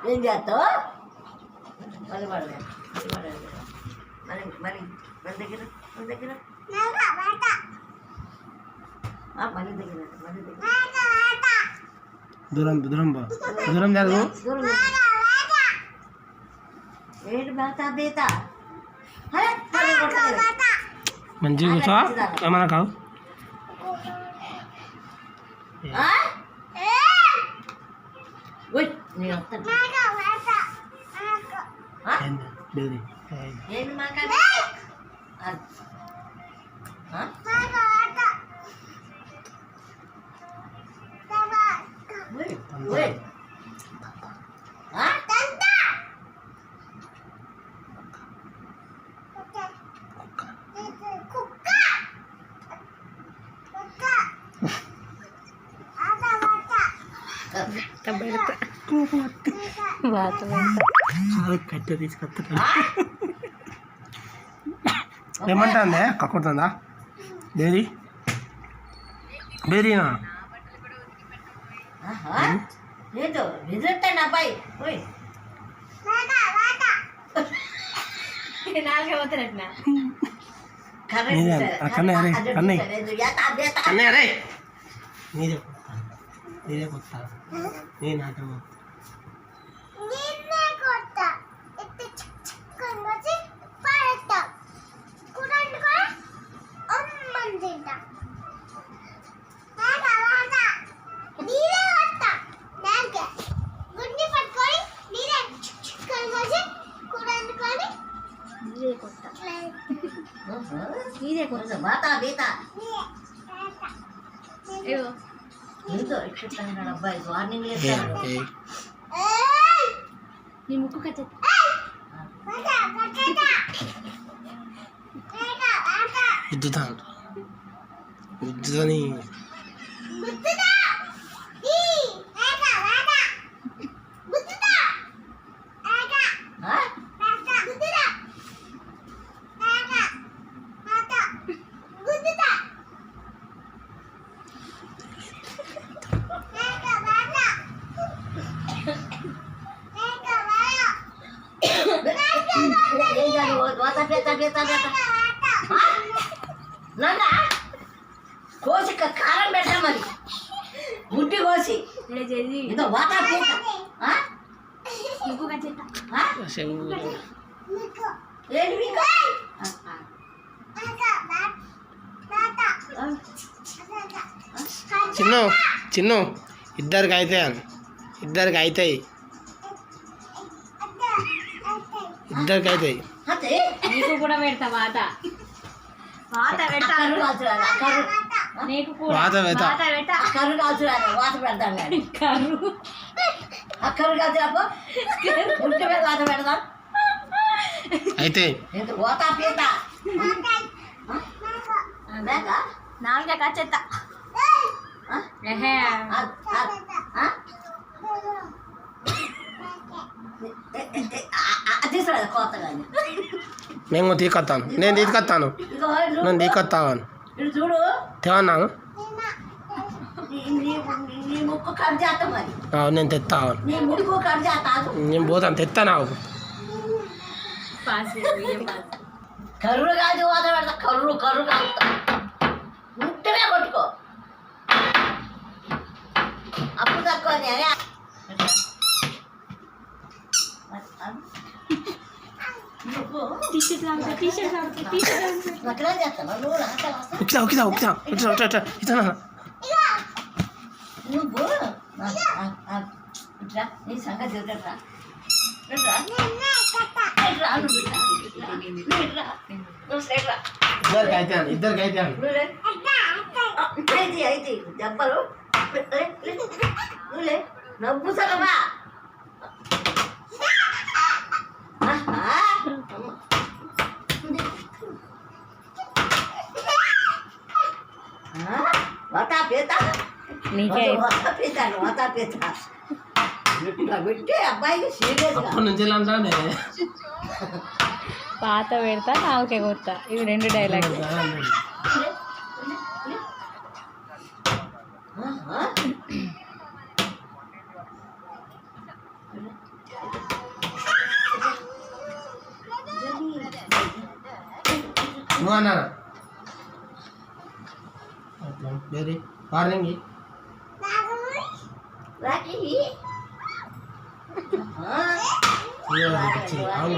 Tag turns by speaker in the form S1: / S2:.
S1: ఏం చేస్తావు మళ్ళీ పడలేదు మళ్ళీ మళ్ళీ మన దగ్గర మన దగ్గర మళ్ళీ దగ్గర మళ్ళీ దగ్గర
S2: దూరం దూరం దూరం జరుగు.
S1: ఏంటి బేతా బేత
S2: మంచిగా కూర్చో. ఏమన్నా కావు
S1: నేను వస్తాను ఏంటి మాట్లాడ
S2: కట్టె తీసుకొస్తా. ఏమంటుందే కక్కుతుందా బేరీ బేరీనా
S1: లేదు నిజంటాను అబ్బాయి
S2: నీదే కొత్త నేను ఆట
S1: నీదే కొంచెం బాత బీత ఏదో ఎక్కిస్తాను అబ్బాయి వార్నింగ్ లేదు నీ ముక్కు కచ్చ
S2: గుద్దుతాని
S1: కోసి కారం పెట్టా మరి ముట్టి కోసి ఏదో వాతా
S2: చిన్న చిన్న ఇద్దరికి అవుతాయి ఇద్దరికి అవుతాయి ఇద్దరికి అవుతాయి
S3: నీకు కూడా పెడతా వాత వాత పెడతాను నీకు కూడా
S2: వాత
S1: కర్రు కాల్చురా వాత పెడతాను కానీ
S3: కర్రు
S1: అక్కరు కాల్చురాపో ముట్టి మీద వాత పెడతాం
S2: అయితే
S1: ఓతా పీత
S3: నాలుగే కచ్చెత్త
S1: తీసుకురా కొత్తగా
S2: నేను తీసుకొస్తాను నేను తీసుకొస్తాను నేను తీసుకొస్తాను
S1: ఇటు చూడు
S2: తేవన్నాను
S1: నీ ముక్కు కట్ చేస్తా మరి
S2: నేను తెస్తాను
S1: నీ ముక్కు కట్ చేస్తా
S2: నేను పోతాను తెస్తా నాకు
S1: కర్రు కాదు వాత పెడతా కర్రు కర్రు కాలుతా ముట్టమే కొట్టుకో అప్పుడు తక్కువ నువ్వు నీ సంగతి ఇట్రా
S2: ఇద్దరికి అయితే
S1: అయితే దెబ్బలు నవ్వు సలవా వతా పీత వతా పీత పెట్టి అబ్బాయికి సీరియస్
S3: పాత పెడతా నాకే కొత్త ఇవి రెండు డైలాగ్
S2: నువ్వు అన్నా వేరే వార్నింగ్
S1: రాఖీ
S2: అవును